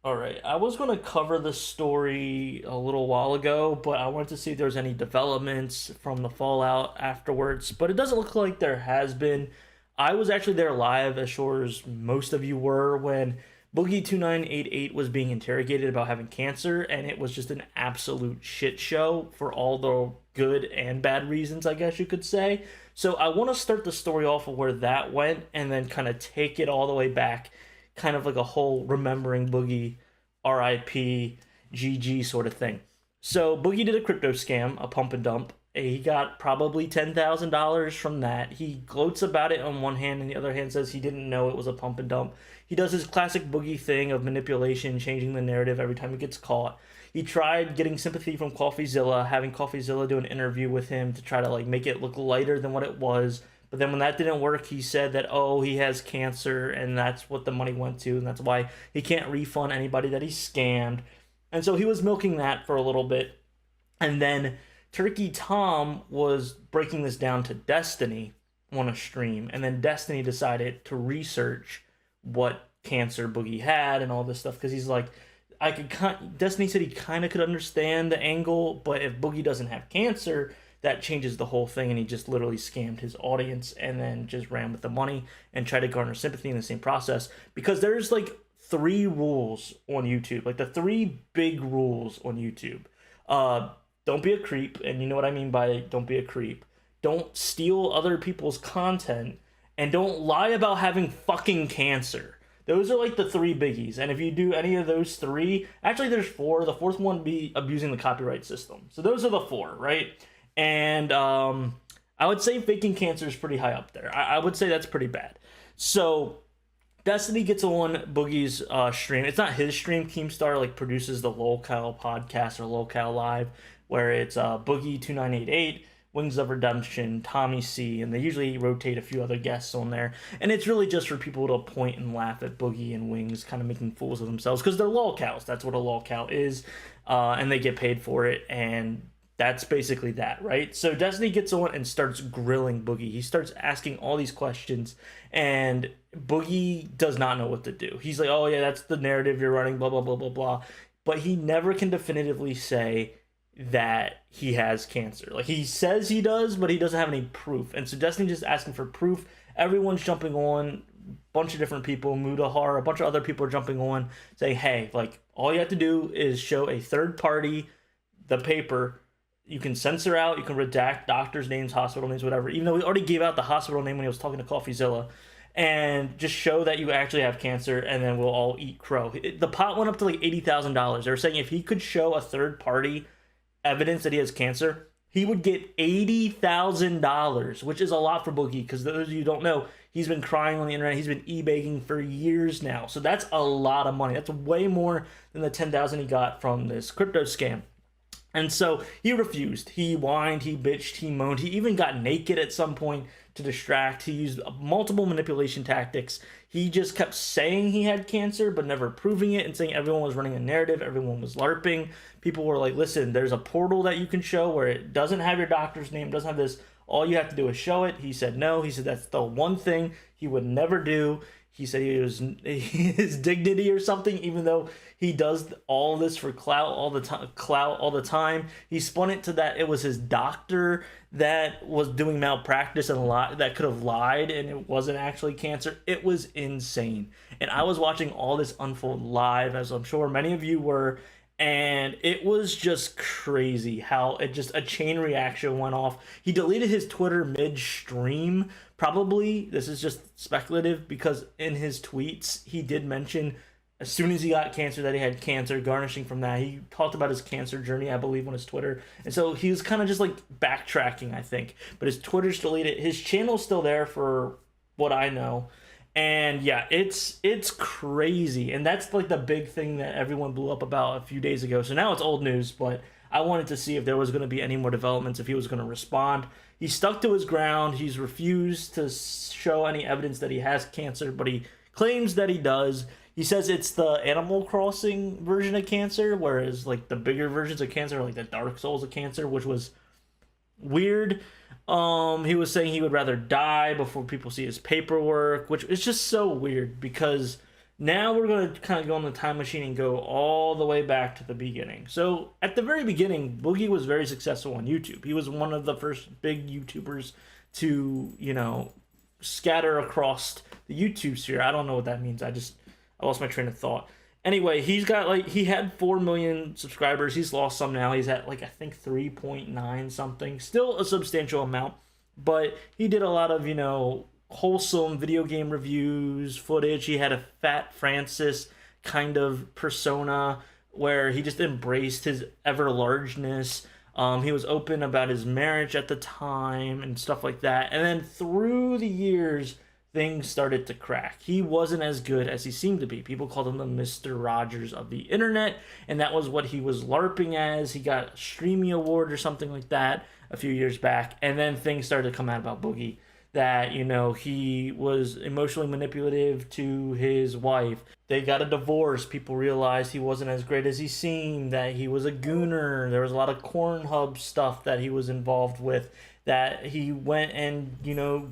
All right, I was going to cover this story a little while ago, but I wanted to see if there was any developments from the fallout afterwards, but it doesn't look like there has been. I was actually there live, as sure as most of you were, when Boogie2988 was being interrogated about having cancer, and it was just an absolute shit show for all the good and bad reasons, I guess you could say. So I want to start the story off of where that went and then kind of take it all the way back, kind of like a whole remembering Boogie, RIP, GG sort of thing. So Boogie did a crypto scam, a pump and dump. He got probably $10,000 from that. He gloats about it on one hand, and the other hand says he didn't know it was a pump and dump. He does his classic Boogie thing of manipulation, changing the narrative every time he gets caught. He tried getting sympathy from CoffeeZilla, having CoffeeZilla do an interview with him to try to like make it look lighter than what it was. But then when that didn't work, he said that, oh, he has cancer and that's what the money went to, and that's why he can't refund anybody that he scammed. And so he was milking that for a little bit. And then Turkey Tom was breaking this down to Destiny on a stream. And then Destiny decided to research what cancer Boogie had and all this stuff, because he's like, Destiny said he kind of could understand the angle, but if Boogie doesn't have cancer, that changes the whole thing, and he just literally scammed his audience and then just ran with the money and tried to garner sympathy in the same process. Because there's like three rules on YouTube, like the three big rules on YouTube. Don't be a creep, and you know what I mean by don't be a creep. Don't steal other people's content, and don't lie about having fucking cancer. Those are like the three biggies, and if you do any of those three, actually there's four. The fourth one would be abusing the copyright system. So those are the four, right? And I would say faking cancer is pretty high up there. I would say that's pretty bad. So Destiny gets on Boogie's stream. It's not his stream. Keemstar like produces the LOLcow podcast or LOLcow Live, where it's Boogie2988, Wings of Redemption, Tommy C, and they usually rotate a few other guests on there. And it's really just for people to point and laugh at Boogie and Wings kind of making fools of themselves, because they're LOLcows. That's what a LOLcow is, and they get paid for it, and that's basically that, right? So Destiny gets on and starts grilling Boogie. He starts asking all these questions, and Boogie does not know what to do. He's like, oh yeah, that's the narrative you're running, blah, blah, blah, blah, blah. But he never can definitively say that he has cancer. Like, he says he does, but he doesn't have any proof. And so Destiny just asking for proof. Everyone's jumping on, a bunch of different people, Mudahar, a bunch of other people are jumping on, saying, hey, like, all you have to do is show a third party the paper. You can censor out, you can redact doctors' names, hospital names, whatever, even though he already gave out the hospital name when he was talking to CoffeeZilla, and just show that you actually have cancer, and then we'll all eat crow. The pot went up to like $80,000. They were saying if he could show a third party evidence that he has cancer, he would get $80,000, which is a lot for Boogie, because those of you who don't know, he's been crying on the internet. He's been e-begging for years now. So that's a lot of money. That's way more than the $10,000 he got from this crypto scam. And so he refused. He whined, he bitched, he moaned. He even got naked at some point to distract. He used multiple manipulation tactics. He just kept saying he had cancer, but never proving it, and saying everyone was running a narrative, everyone was LARPing. People were like, listen, there's a portal that you can show where it doesn't have your doctor's name, doesn't have this. All you have to do is show it. He said no. He said that's the one thing he would never do. He said he was his dignity or something, even though he does all this for clout all the time. He spun it to that it was his doctor that was doing malpractice and that could have lied, and it wasn't actually cancer. It was insane. And I was watching all this unfold live, as I'm sure many of you were, and it was just crazy how it just a chain reaction went off. He deleted his Twitter mid-stream. Probably, this is just speculative, because in his tweets, he did mention as soon as he got cancer that he had cancer, garnishing from that. He talked about his cancer journey, I believe, on his Twitter. And so he was kind of just like backtracking, I think. But his Twitter's deleted. His channel's still there for what I know. And yeah, it's crazy. And that's like the big thing that everyone blew up about a few days ago. So now it's old news, but I wanted to see if there was going to be any more developments, if he was going to respond. He stuck to his ground. He's refused to show any evidence that he has cancer, but he claims that he does. He says it's the Animal Crossing version of cancer, whereas like the bigger versions of cancer are like the Dark Souls of cancer, which was weird. He was saying he would rather die before people see his paperwork, which is just so weird, because Now we're going to kind of go on the time machine and go all the way back to the beginning. So at the very beginning, Boogie was very successful on YouTube. He was one of the first big YouTubers to, scatter across the YouTube sphere. I don't know what that means. I lost my train of thought. Anyway, he had 4 million subscribers. He's lost some now. He's at I think 3.9 something. Still a substantial amount, but he did a lot of, wholesome video game reviews, footage. He had a Fat Francis kind of persona where he just embraced his ever largeness. He was open about his marriage at the time and stuff like that. And then through the years, things started to crack. He wasn't as good as he seemed to be. People called him the Mr. Rogers of the internet, and that was what he was LARPing as. He got a Streamy Award or something like that a few years back, and then things started to come out about Boogie. That, he was emotionally manipulative to his wife. They got a divorce. People realized he wasn't as great as he seemed, that he was a gooner. There was a lot of Cornhub stuff that he was involved with, that he went and,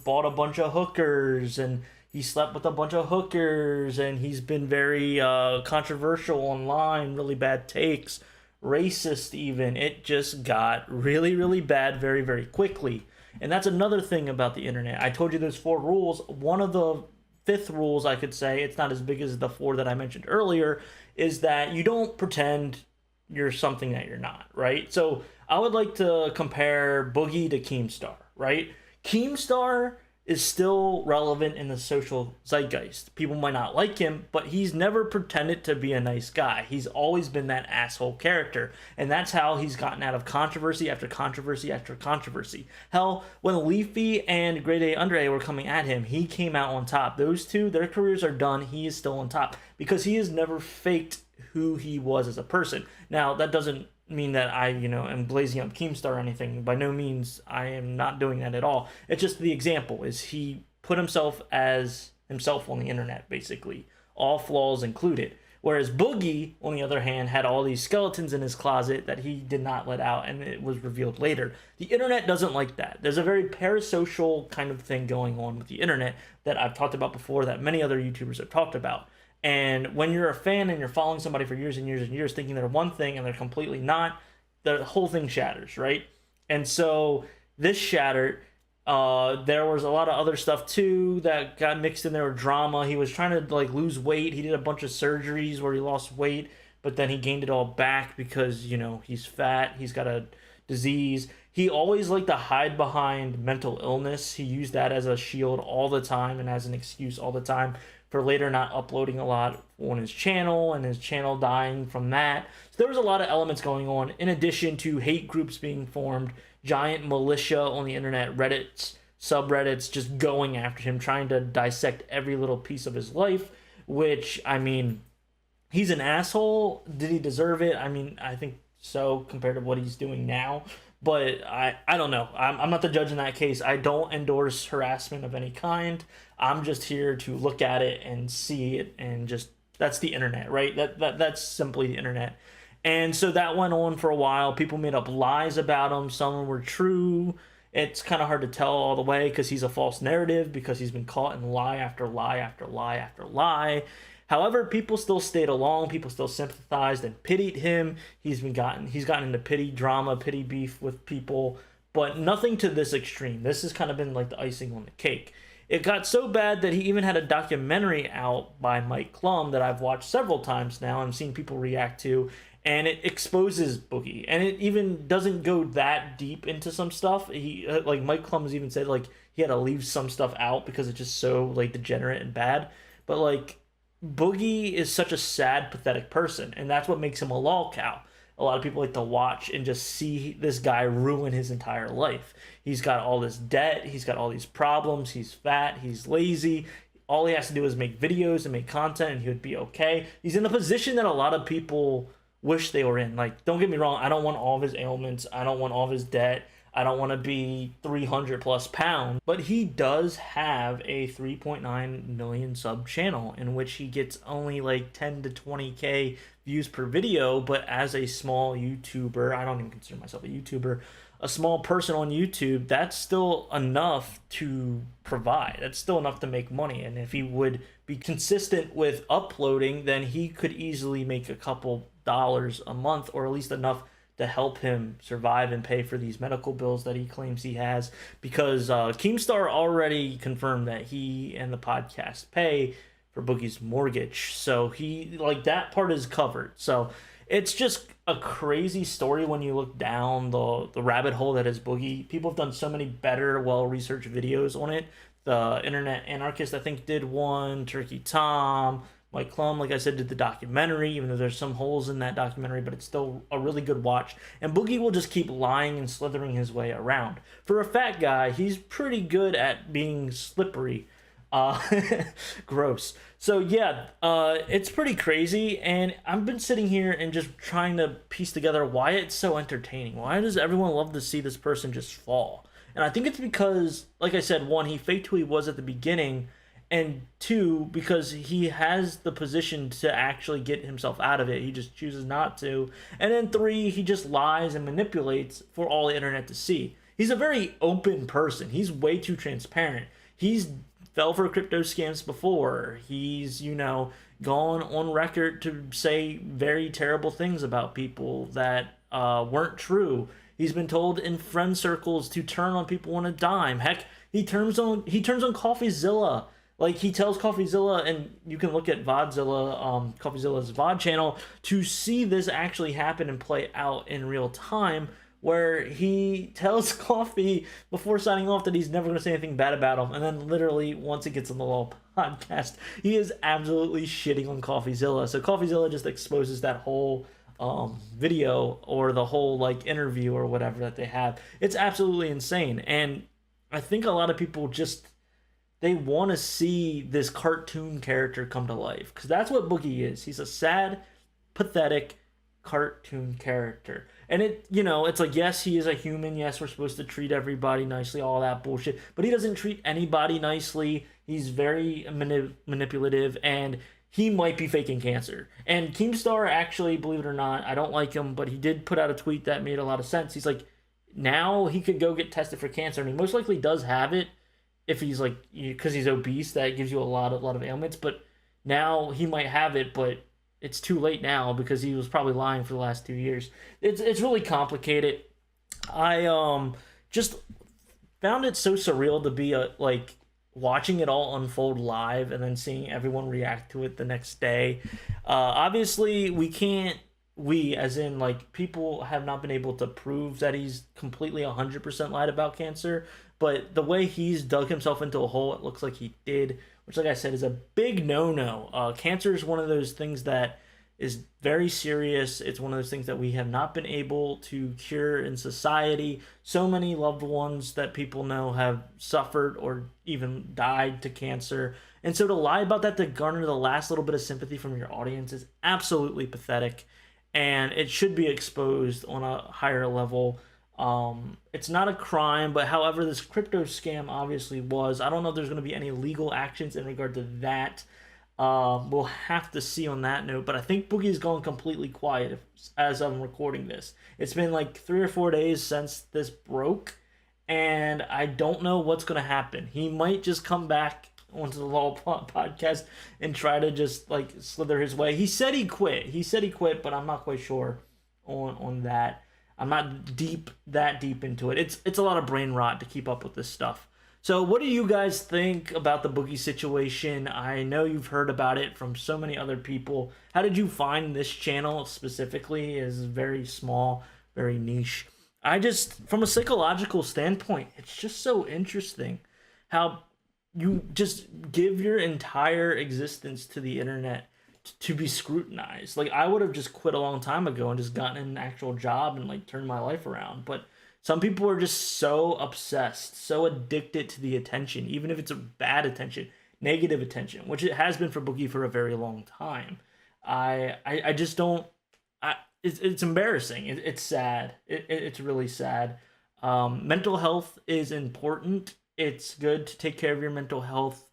bought a bunch of hookers, and he slept with a bunch of hookers, and he's been very controversial online, really bad takes, racist even. It just got really, really bad very, very quickly. And that's another thing about the internet. I told you there's 4 rules. One of the 5th rules, I could say, it's not as big as the 4 that I mentioned earlier, is that you don't pretend you're something that you're not, right? So I would like to compare Boogie to Keemstar, right? Keemstar is still relevant in the social zeitgeist. People might not like him, but he's never pretended to be a nice guy. He's always been that asshole character. And that's how he's gotten out of controversy after controversy after controversy. Hell, when Leafy and Grade A Andre were coming at him, he came out on top. Those two, their careers are done. He is still on top because he has never faked who he was as a person. Now, that doesn't mean that I, am blazing up Keemstar or anything. By no means, I am not doing that at all. It's just the example is he put himself as himself on the internet, basically, all flaws included. Whereas Boogie, on the other hand, had all these skeletons in his closet that he did not let out, and it was revealed later. The internet doesn't like that. There's a very parasocial kind of thing going on with the internet that I've talked about before, that many other YouTubers have talked about. And when you're a fan and you're following somebody for years and years and years thinking they're one thing and they're completely not, the whole thing shatters, right? And so this shattered. There was a lot of other stuff too that got mixed in there with drama. He was trying to lose weight. He did a bunch of surgeries where he lost weight, but then he gained it all back because, he's fat. He's got a disease. He always liked to hide behind mental illness. He used that as a shield all the time and as an excuse all the time for later not uploading a lot on his channel and his channel dying from that. So there was a lot of elements going on in addition to hate groups being formed, giant militia on the internet, Reddits, subreddits just going after him, trying to dissect every little piece of his life, which, he's an asshole. Did he deserve it? I think so compared to what he's doing now. But I don't know. I'm not the judge in that case. I don't endorse harassment of any kind. I'm just here to look at it and see it, and just, that's the internet, right? That's simply the internet. And so that went on for a while. People made up lies about him. Some were true. It's kind of hard to tell all the way because he's a false narrative, because he's been caught in lie after lie after lie after lie. However, people still stayed along. People still sympathized and pitied him. He's gotten into pity drama, pity beef with people, but nothing to this extreme. This has kind of been like the icing on the cake. It got so bad that he even had a documentary out by Mike Klum that I've watched several times now and seen people react to, and it exposes Boogie. And it even doesn't go that deep into some stuff. He Mike Klum has even said he had to leave some stuff out because it's just so degenerate and bad. But Boogie is such a sad, pathetic person, and that's what makes him a LOLcow. A lot of people like to watch and just see this guy ruin his entire life. He's got all this debt, he's got all these problems, he's fat, he's lazy. All he has to do is make videos and make content and he would be okay. He's in a position that a lot of people wish they were in. Don't get me wrong, I don't want all of his ailments, I don't want all of his debt, I don't want to be 300 plus pounds, but he does have a 3.9 million sub channel in which he gets only 10 to 20K views per video. But as a small YouTuber, I don't even consider myself a YouTuber, a small person on YouTube, that's still enough to provide. That's still enough to make money. And if he would be consistent with uploading, then he could easily make a couple dollars a month, or at least enough to help him survive and pay for these medical bills that he claims he has. Because Keemstar already confirmed that he and the podcast pay for Boogie's mortgage. So he, like, that part is covered. So it's just a crazy story when you look down the rabbit hole that is Boogie. People have done so many better, well-researched videos on it. The Internet Anarchist, I think, did one. Turkey Tom, Mike Klum, like I said, did the documentary, even though there's some holes in that documentary, but it's still a really good watch. And Boogie will just keep lying and slithering his way around. For a fat guy, he's pretty good at being slippery. Uh, Gross. So yeah, it's pretty crazy, and I've been sitting here and just trying to piece together why it's so entertaining. Why does everyone love to see this person just fall? And I think it's because, like I said, one, he faked who he was at the beginning, and two, because he has the position to actually get himself out of it. He just chooses not to. And then three, he just lies and manipulates for all the internet to see. He's a very open person. He's way too transparent. He's fell for crypto scams before. He's, gone on record to say very terrible things about people that weren't true. He's been told in friend circles to turn on people on a dime. Heck, he turns on CoffeeZilla. Like, he tells CoffeeZilla, and you can look at VodZilla, CoffeeZilla's VOD channel, to see this actually happen and play out in real time, where he tells Coffee before signing off that he's never going to say anything bad about him. And then literally, once it gets on the LOL podcast, he is absolutely shitting on CoffeeZilla. So CoffeeZilla just exposes that whole video, or the whole, like, interview or whatever that they have. It's absolutely insane. And I think a lot of people just, they want to see this cartoon character come to life, because that's what Boogie is. He's a sad, pathetic cartoon character. And it's like, yes, he is a human. Yes, we're supposed to treat everybody nicely, all that bullshit. But he doesn't treat anybody nicely. He's very manipulative, and he might be faking cancer. And Keemstar, actually, believe it or not, I don't like him, but he did put out a tweet that made a lot of sense. He's like, now he could go get tested for cancer, and he most likely does have it. If he's like, because he's obese, that gives you a lot of ailments. But now he might have it, but it's too late now, because he was probably lying for the last 2 years. It's really complicated. I just found it so surreal to be like watching it all unfold live and then seeing everyone react to it the next day. Obviously, we as in, like, people have not been able to prove that he's completely 100% lied about cancer, but the way he's dug himself into a hole, it looks like he did, which, like I said, is a big no-no. Cancer is one of those things that is very serious. It's one of those things that we have not been able to cure in society. So many loved ones that people know have suffered or even died to cancer. And so to lie about that to garner the last little bit of sympathy from your audience is absolutely pathetic. And it should be exposed on a higher level. It's not a crime, but however, this crypto scam obviously was. I don't know if there's going to be any legal actions in regard to that. We'll have to see on that note, but I think Boogie's gone completely quiet as I'm recording this. It's been like 3 or 4 days since this broke, and I don't know what's going to happen. He might just come back onto the LOL podcast and try to just, like, slither his way. He said he quit, but I'm not quite sure on that. I'm not that deep into it. It's a lot of brain rot to keep up with this stuff. So what do you guys think about the Boogie situation? I know you've heard about it from so many other people. How did you find this channel specifically? Is very small, very niche. From a psychological standpoint, it's just so interesting how you just give your entire existence to the internet to be scrutinized. Like, I would have just quit a long time ago and just gotten an actual job and, like, turned my life around. But some people are just so obsessed, so addicted to the attention, even if it's a bad attention, negative attention, which it has been for Boogie for a very long time. I just don't. It's embarrassing. It's sad. It's really sad. Mental health is important. It's good to take care of your mental health.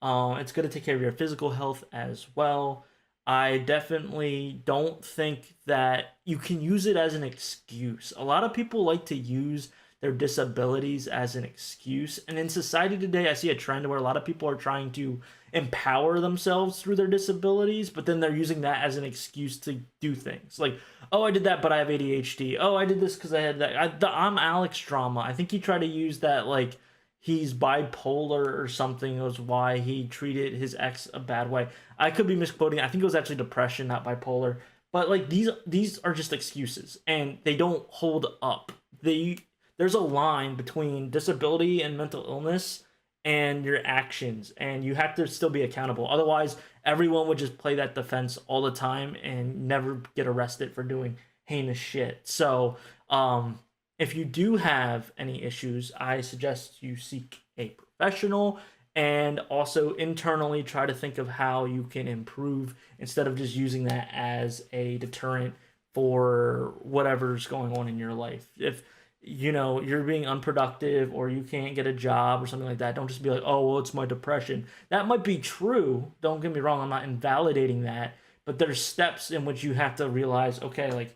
It's good to take care of your physical health as well. I definitely don't think that you can use it as an excuse. A lot of people like to use their disabilities as an excuse. And in society today, I see a trend where a lot of people are trying to empower themselves through their disabilities, but then they're using that as an excuse to do things. Like, oh, I did that, but I have ADHD. Oh, I did this because I had that. I'm Alex drama. I think he tried to use that, like, he's bipolar or something was why he treated his ex a bad way. I could be misquoting. I think it was actually depression, not bipolar. But like these are just excuses and they don't hold up. There's a line between disability and mental illness and your actions, and you have to still be accountable. Otherwise, everyone would just play that defense all the time and never get arrested for doing heinous shit. So, if you do have any issues, I suggest you seek a professional and also internally try to think of how you can improve instead of just using that as a deterrent for whatever's going on in your life. If you're being unproductive or you can't get a job or something like that, don't just be like, oh, well, it's my depression. That might be true. Don't get me wrong. I'm not invalidating that. But there's steps in which you have to realize, okay, like,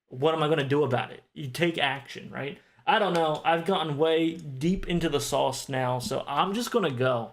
what am I going to do about it? You take action, right? I don't know. I've gotten way deep into the sauce now, so I'm just going to go.